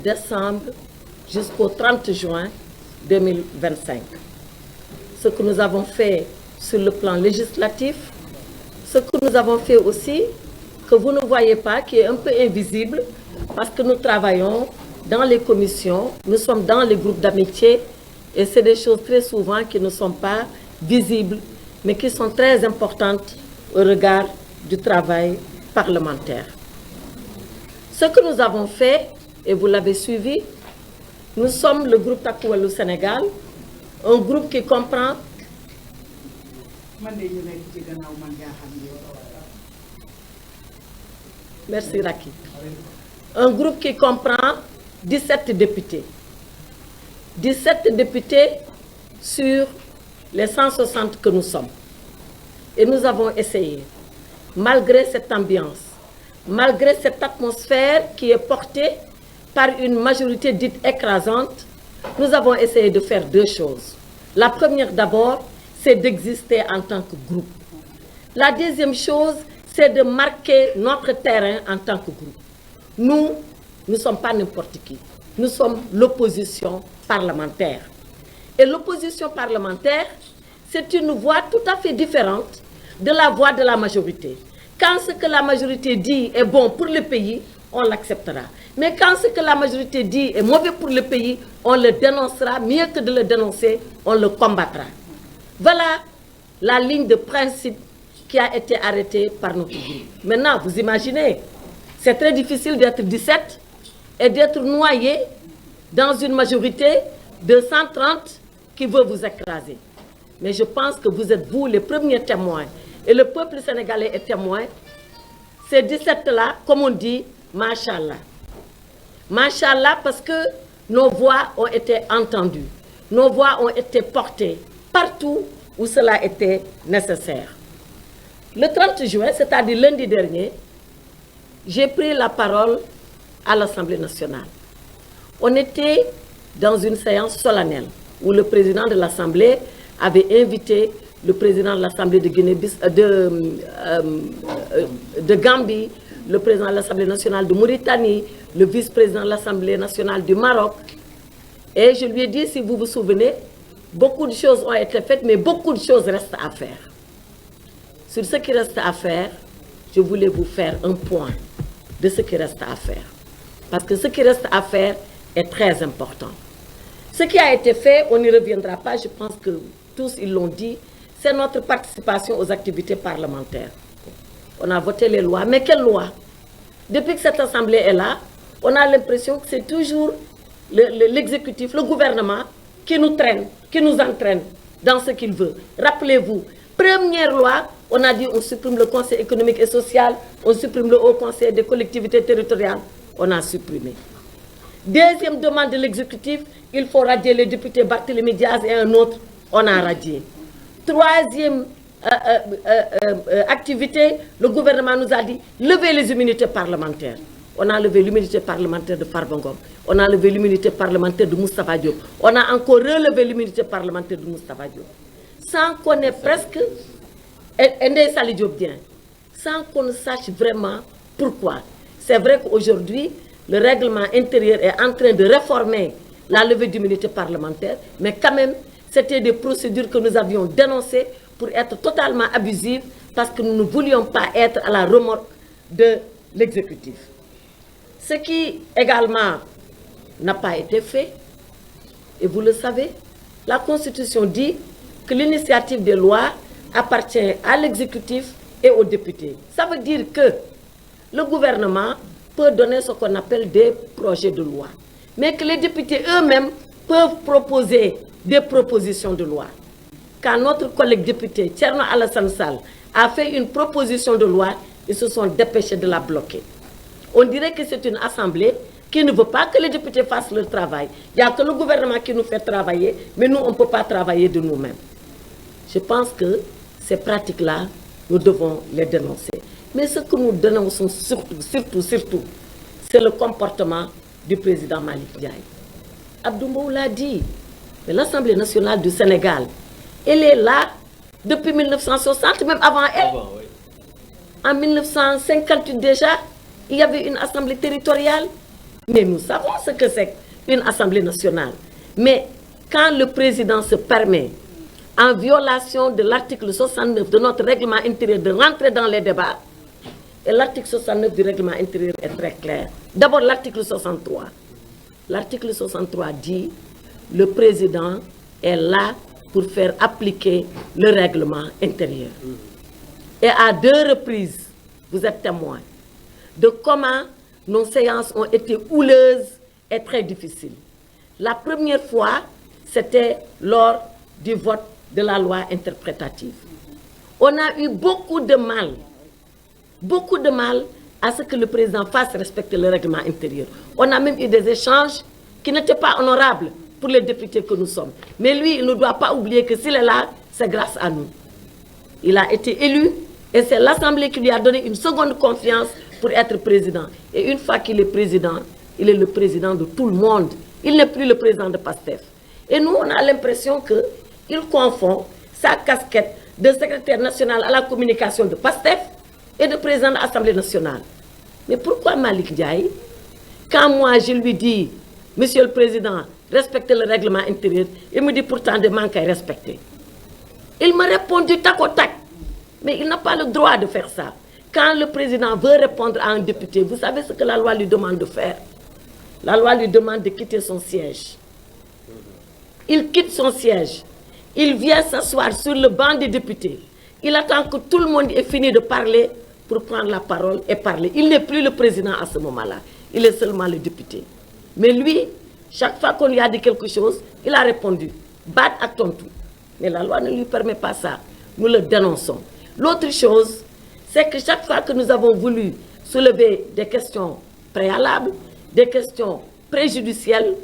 décembre jusqu'au 30 juin 2025. Ce que nous avons fait sur le plan législatif, ce que nous avons fait aussi, que vous ne voyez pas, qui est un peu invisible, parce que nous travaillons dans les commissions, nous sommes dans les groupes d'amitié, et c'est des choses très souvent qui ne sont pas visibles, mais qui sont très importantes au regard du travail parlementaire. Ce que nous avons fait, et vous l'avez suivi, nous sommes le groupe Takku Wallu Sénégal, un groupe qui comprend... Merci Raki. Un groupe qui comprend 17 députés. 17 députés sur les 160 que nous sommes. Et nous avons essayé, malgré cette ambiance, malgré cette atmosphère qui est portée par une majorité dite écrasante, nous avons essayé de faire deux choses. La première d'abord, c'est d'exister en tant que groupe. La deuxième chose, c'est de marquer notre terrain en tant que groupe. Nous ne sommes pas n'importe qui. Nous sommes l'opposition parlementaire. Et l'opposition parlementaire, c'est une voix tout à fait différente de la voix de la majorité. Quand ce que la majorité dit est bon pour le pays, on l'acceptera. Mais quand ce que la majorité dit est mauvais pour le pays, on le dénoncera. Mieux que de le dénoncer, on le combattra. Voilà la ligne de principe qui a été arrêtée par notre groupe. Maintenant, vous imaginez, c'est très difficile d'être 17 et d'être noyé dans une majorité de 130 qui veut vous écraser. Mais je pense que vous êtes vous les premiers témoins. Et le peuple sénégalais est témoin. Ces 17-là, comme on dit, Machallah. Machallah parce que nos voix ont été entendues. Nos voix ont été portées partout où cela était nécessaire. Le 30 juin, c'est-à-dire lundi dernier, j'ai pris la parole à l'Assemblée nationale. On était dans une séance solennelle où le président de l'Assemblée avait invité le président de l'Assemblée de Gambie, le président de l'Assemblée nationale de Mauritanie, le vice-président de l'Assemblée nationale du Maroc. Et je lui ai dit, si vous vous souvenez, beaucoup de choses ont été faites, mais beaucoup de choses restent à faire. Sur ce qui reste à faire, je voulais vous faire un point de ce qui reste à faire. Parce que ce qui reste à faire est très important. Ce qui a été fait, on n'y reviendra pas, je pense que tous ils l'ont dit, c'est notre participation aux activités parlementaires. On a voté les lois, mais quelles lois? Depuis que cette assemblée est là, on a l'impression que c'est toujours l'exécutif, le gouvernement qui nous traîne, qui nous entraîne dans ce qu'il veut. Rappelez-vous, première loi, on a dit on supprime le Conseil économique et social, on supprime le Haut Conseil des collectivités territoriales, on a supprimé. Deuxième demande de l'exécutif, il faut radier les députés Barthélémy Diaz et un autre, on a radié. Troisième activité, le gouvernement nous a dit lever les immunités parlementaires. On a levé l'immunité parlementaire de Farba Ngom, on a levé l'immunité parlementaire de Moustapha Diop, on a encore relevé l'immunité parlementaire de Moustapha Diop. Sans qu'on ait presque, Ndeye Saly Diop bien, sans qu'on ne sache vraiment pourquoi. C'est vrai qu'aujourd'hui, le règlement intérieur est en train de réformer la levée d'immunité parlementaire, mais quand même, c'était des procédures que nous avions dénoncées pour être totalement abusives parce que nous ne voulions pas être à la remorque de l'exécutif. Ce qui également n'a pas été fait, et vous le savez, la Constitution dit que l'initiative des lois appartient à l'exécutif et aux députés. Ça veut dire que le gouvernement peut donner ce qu'on appelle des projets de loi, mais que les députés eux-mêmes peuvent proposer des propositions de loi. Quand notre collègue député Thierno Alassane Sall a fait une proposition de loi, ils se sont dépêchés de la bloquer. On dirait que c'est une assemblée qui ne veut pas que les députés fassent leur travail. Il n'y a que le gouvernement qui nous fait travailler, mais nous, on ne peut pas travailler de nous-mêmes. Je pense que ces pratiques-là, nous devons les dénoncer. Mais ce que nous dénonçons surtout, c'est le comportement du président Malick Ndiaye. Abdou Mbow l'a dit, l'Assemblée nationale du Sénégal, elle est là depuis 1960, même avant elle. Oui. En 1958 déjà, il y avait une assemblée territoriale. Mais nous savons ce que c'est une Assemblée nationale. Mais quand le président se permet, en violation de l'article 69 de notre règlement intérieur, de rentrer dans les débats, et l'article 69 du règlement intérieur est très clair. D'abord, l'article 63. L'article 63 dit « Le président est là pour faire appliquer le règlement intérieur. » Et à 2 reprises, vous êtes témoins de comment nos séances ont été houleuses et très difficiles. La première fois, c'était lors du vote de la loi interprétative. On a eu beaucoup de mal à ce que le président fasse respecter le règlement intérieur. On a même eu des échanges qui n'étaient pas honorables pour les députés que nous sommes. Mais lui, il ne doit pas oublier que s'il est là, c'est grâce à nous. Il a été élu et c'est l'Assemblée qui lui a donné une seconde confiance pour être président. Et une fois qu'il est président, il est le président de tout le monde. Il n'est plus le président de PASTEF. Et nous, on a l'impression qu'il confond sa casquette de secrétaire national à la communication de PASTEF et de président de l'Assemblée nationale. Mais pourquoi Malick Ndiaye, quand moi je lui dis, Monsieur le Président, respectez le règlement intérieur, il me dit pourtant de manquer à respecter. Il me répond du tac au tac, mais il n'a pas le droit de faire ça. Quand le président veut répondre à un député, vous savez ce que la loi lui demande de faire? La loi lui demande de quitter son siège. Il quitte son siège. Il vient s'asseoir sur le banc des députés. Il attend que tout le monde ait fini de parler pour prendre la parole et parler. Il n'est plus le président à ce moment-là. Il est seulement le député. Mais lui, chaque fois qu'on lui a dit quelque chose, il a répondu. Bat à ton tout. Mais la loi ne lui permet pas ça. Nous le dénonçons. L'autre chose, c'est que chaque fois que nous avons voulu soulever des questions préalables, des questions préjudicielles,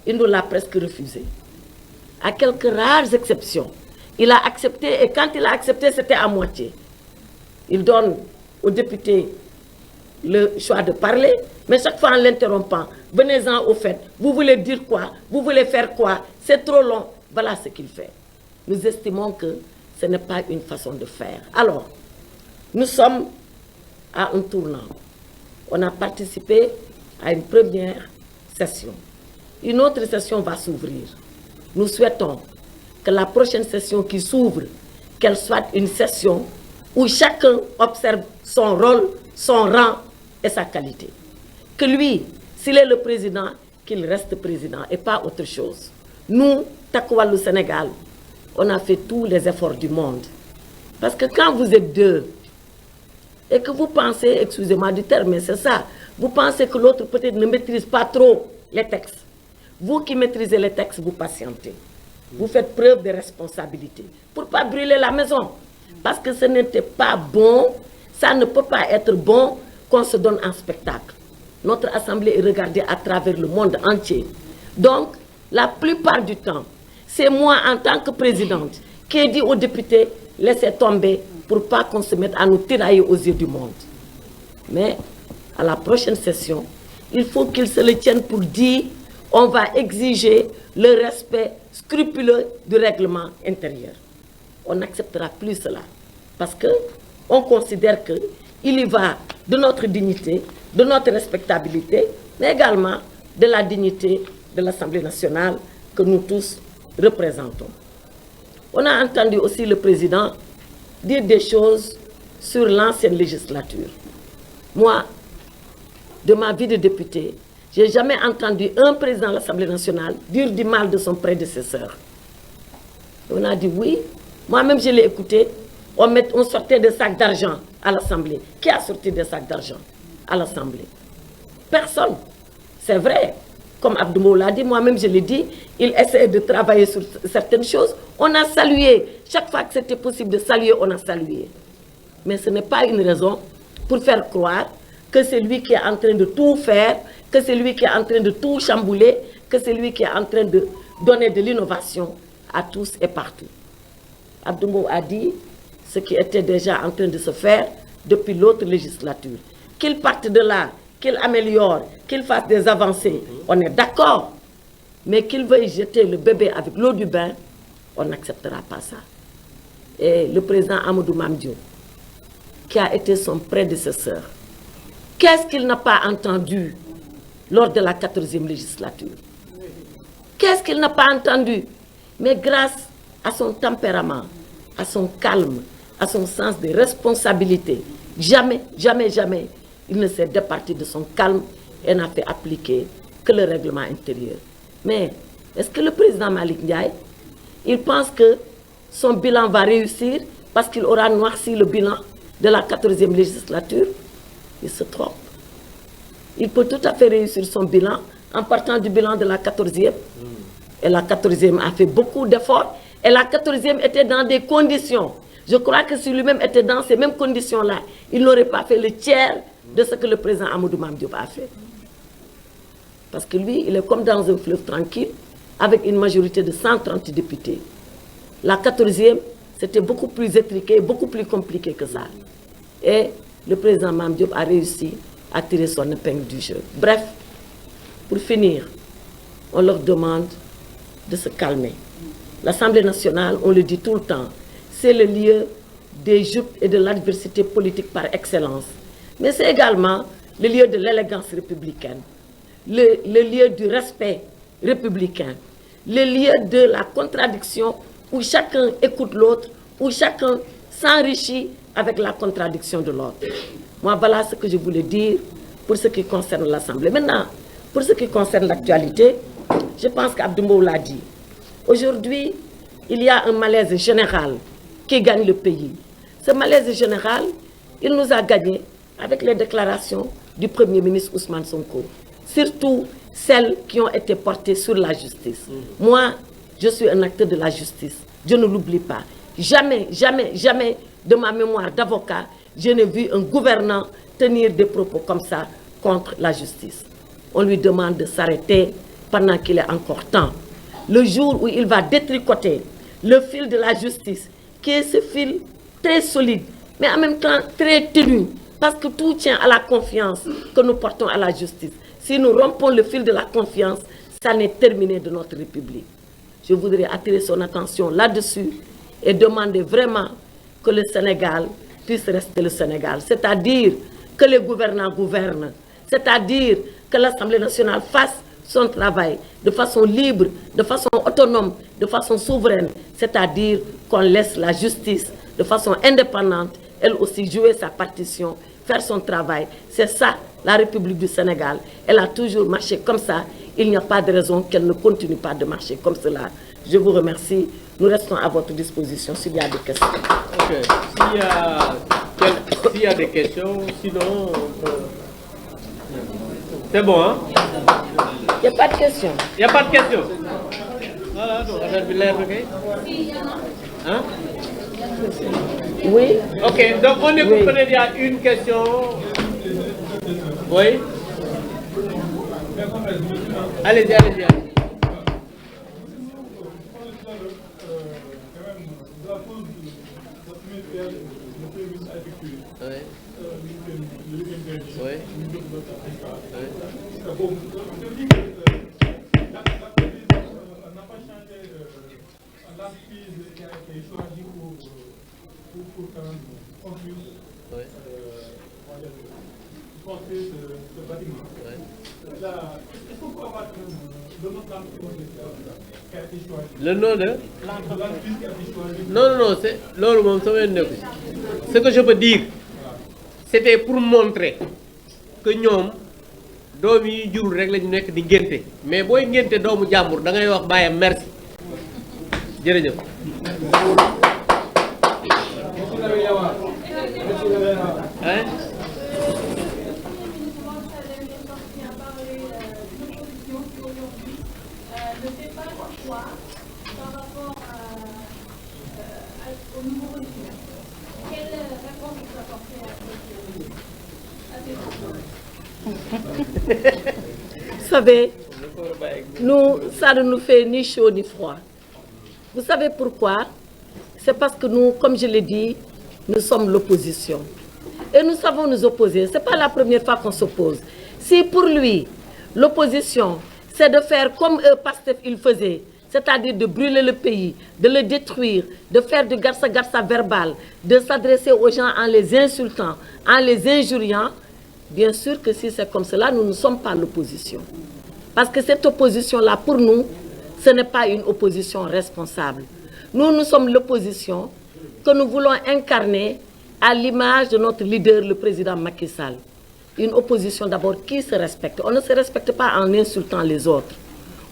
il nous l'a presque refusé. À quelques rares exceptions, il a accepté, et quand il a accepté, c'était à moitié. Il donne aux députés le choix de parler, mais chaque fois en l'interrompant, venez-en au fait, vous voulez dire quoi, vous voulez faire quoi, c'est trop long, voilà ce qu'il fait. Nous estimons que ce n'est pas une façon de faire. Alors, nous sommes à un tournant. On a participé à une première session. Une autre session va s'ouvrir. Nous souhaitons que la prochaine session qui s'ouvre, qu'elle soit une session où chacun observe son rôle, son rang et sa qualité. Que lui, s'il est le président, qu'il reste président et pas autre chose. Nous, Takku Wallu Sénégal, on a fait tous les efforts du monde. Parce que quand vous êtes 2 et que vous pensez, excusez-moi du terme, mais c'est ça, vous pensez que l'autre peut-être ne maîtrise pas trop les textes. Vous qui maîtrisez les textes, vous patientez. Vous faites preuve de responsabilité pour ne pas brûler la maison. Parce que ce n'était pas bon, ça ne peut pas être bon qu'on se donne un spectacle. Notre assemblée est regardée à travers le monde entier. Donc, la plupart du temps, c'est moi en tant que présidente qui ai dit aux députés, laissez tomber pour ne pas qu'on se mette à nous tirailler aux yeux du monde. Mais à la prochaine session, il faut qu'ils se le tiennent pour dire on va exiger le respect scrupuleux du règlement intérieur. On n'acceptera plus cela parce qu'on considère qu'il y va de notre dignité, de notre respectabilité, mais également de la dignité de l'Assemblée nationale que nous tous représentons. On a entendu aussi le président dire des choses sur l'ancienne législature. Moi, de ma vie de député, je n'ai jamais entendu un président de l'Assemblée nationale dire du mal de son prédécesseur. On a dit oui. Moi-même, je l'ai écouté. On sortait des sacs d'argent à l'Assemblée. Qui a sorti des sacs d'argent à l'Assemblée? Personne. C'est vrai. Comme Abdou l'a dit, moi-même je l'ai dit, il essaie de travailler sur certaines choses. On a salué. Chaque fois que c'était possible de saluer, on a salué. Mais ce n'est pas une raison pour faire croire que c'est lui qui est en train de tout faire, que c'est lui qui est en train de tout chambouler, que c'est lui qui est en train de donner de l'innovation à tous et partout. Abdou a dit ce qui était déjà en train de se faire depuis l'autre législature. Qu'il parte de là, qu'il améliore, qu'il fasse des avancées, on est d'accord. Mais qu'il veuille jeter le bébé avec l'eau du bain, on n'acceptera pas ça. Et le président Amadou Mame Diop, qui a été son prédécesseur, qu'est-ce qu'il n'a pas entendu lors de la 14e législature. Qu'est-ce qu'il n'a pas entendu? Mais grâce à son tempérament, à son calme, à son sens de responsabilité, jamais, jamais, jamais, il ne s'est départi de son calme et n'a fait appliquer que le règlement intérieur. Mais est-ce que le président Malick Ndiaye, il pense que son bilan va réussir parce qu'il aura noirci le bilan de la 14e législature? Il se trompe. Il peut tout à fait réussir son bilan en partant du bilan de la 14e. Et la 14e a fait beaucoup d'efforts. Et la 14e était dans des conditions. Je crois que si lui-même était dans ces mêmes conditions-là, il n'aurait pas fait le tiers de ce que le président Amadou Mame Diop a fait. Parce que lui, il est comme dans un fleuve tranquille, avec une majorité de 130 députés. La 14e, c'était beaucoup plus étriqué, beaucoup plus compliqué que ça. Et le président Mame Diop a réussi à tirer son épingle du jeu. Bref, pour finir, on leur demande de se calmer. L'Assemblée nationale, on le dit tout le temps, c'est le lieu des jupes et de l'adversité politique par excellence. Mais c'est également le lieu de l'élégance républicaine, le lieu du respect républicain, le lieu de la contradiction où chacun écoute l'autre, où chacun s'enrichit avec la contradiction de l'autre. Moi, voilà ce que je voulais dire pour ce qui concerne l'Assemblée. Maintenant, pour ce qui concerne l'actualité, je pense qu'Abdou l'a dit. Aujourd'hui, il y a un malaise général qui gagne le pays. Ce malaise général, il nous a gagné avec les déclarations du Premier ministre Ousmane Sonko. Surtout celles qui ont été portées sur la justice. Moi, je suis un acteur de la justice. Je ne l'oublie pas. Jamais, jamais, jamais de ma mémoire d'avocat, je n'ai vu un gouvernant tenir des propos comme ça contre la justice. On lui demande de s'arrêter pendant qu'il est encore temps. Le jour où il va détricoter le fil de la justice, qui est ce fil très solide, mais en même temps très ténu, parce que tout tient à la confiance que nous portons à la justice. Si nous rompons le fil de la confiance, ça n'est terminé de notre République. Je voudrais attirer son attention là-dessus et demander vraiment que le Sénégal puisse rester le Sénégal. C'est-à-dire que les gouvernants gouvernent. C'est-à-dire que l'Assemblée nationale fasse son travail de façon libre, de façon autonome, de façon souveraine. C'est-à-dire qu'on laisse la justice de façon indépendante, elle aussi jouer sa partition, faire son travail. C'est ça, la République du Sénégal. Elle a toujours marché comme ça. Il n'y a pas de raison qu'elle ne continue pas de marcher comme cela. Je vous remercie. Nous restons à votre disposition s'il y a des questions. Ok. S'il y a des questions, sinon... C'est bon, hein? Il n'y a pas de questions. Il n'y a pas de questions. Voilà, donc, hein? Oui. Ok, donc on écoute, Oui. peut-être il y a une question. Oui. Allez-y, allez-y. Le nom de... Non, non, non, c'est... Ce que je peux dire, c'était pour montrer que ñoom doom yi jurul rek lañu nekk di ngénte mais booy ngénte doomu jàmbur da ngay wax bàyyam merci jërëjëf. Hein? Vous savez, nous, ça ne nous fait ni chaud ni froid. Vous savez pourquoi? C'est parce que nous, comme je l'ai dit, nous sommes l'opposition. Et nous savons nous opposer. Ce n'est pas la première fois qu'on s'oppose. Si pour lui, l'opposition, c'est de faire comme Pastef il faisait, c'est-à-dire de brûler le pays, de le détruire, de faire du garça-garça verbal, de s'adresser aux gens en les insultant, en les injuriant, Bien sûr que si c'est comme cela, nous ne sommes pas l'opposition. Parce que cette opposition-là, pour nous, ce n'est pas une opposition responsable. Nous sommes l'opposition que nous voulons incarner à l'image de notre leader, le président Macky Sall. Une opposition d'abord qui se respecte. On ne se respecte pas en insultant les autres.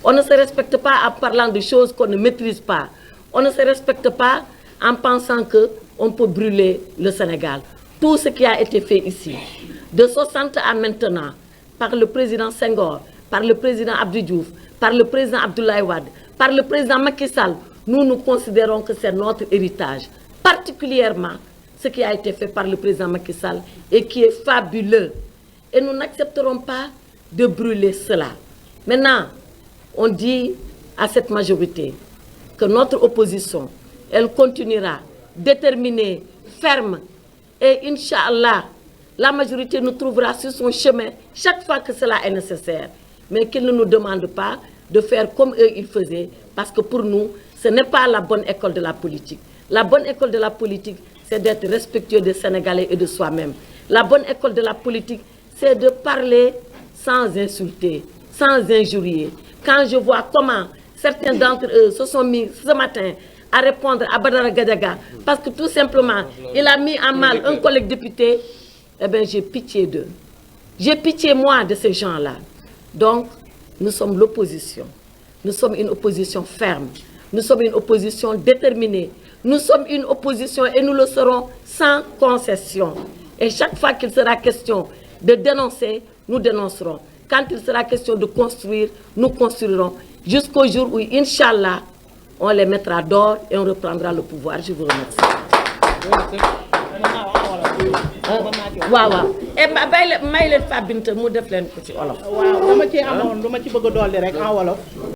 On ne se respecte pas en parlant de choses qu'on ne maîtrise pas. On ne se respecte pas en pensant qu'on peut brûler le Sénégal. Tout ce qui a été fait ici, de 60 à maintenant, par le président Senghor, par le président Abdou Diouf, par le président Abdoulaye Wade, par le président Macky Sall, nous considérons que c'est notre héritage. Particulièrement ce qui a été fait par le président Macky Sall et qui est fabuleux. Et nous n'accepterons pas de brûler cela. Maintenant, on dit à cette majorité que notre opposition, elle continuera déterminée, ferme, et Inch'Allah, la majorité nous trouvera sur son chemin chaque fois que cela est nécessaire. Mais qu'ils ne nous demandent pas de faire comme eux ils faisaient, parce que pour nous, ce n'est pas la bonne école de la politique. La bonne école de la politique, c'est d'être respectueux des Sénégalais et de soi-même. La bonne école de la politique, c'est de parler sans insulter, sans injurier. Quand je vois comment certains d'entre eux se sont mis ce matin à répondre à Badara Gadiaga, parce que tout simplement, il a mis en mal un collègue député, eh bien j'ai pitié d'eux. J'ai pitié, moi, de ces gens-là. Donc, nous sommes l'opposition. Nous sommes une opposition ferme. Nous sommes une opposition déterminée. Nous sommes une opposition et nous le serons sans concession. Et chaque fois qu'il sera question de dénoncer, nous dénoncerons. Quand il sera question de construire, nous construirons. Jusqu'au jour où, Inch'Allah, on les mettra dehors et on reprendra le pouvoir. Je vous remercie. waaw et may leen Fabinta mu def leen ko ci olof. waaw dama ci amoon lu ma ci bëgg a dolli rek en wolof.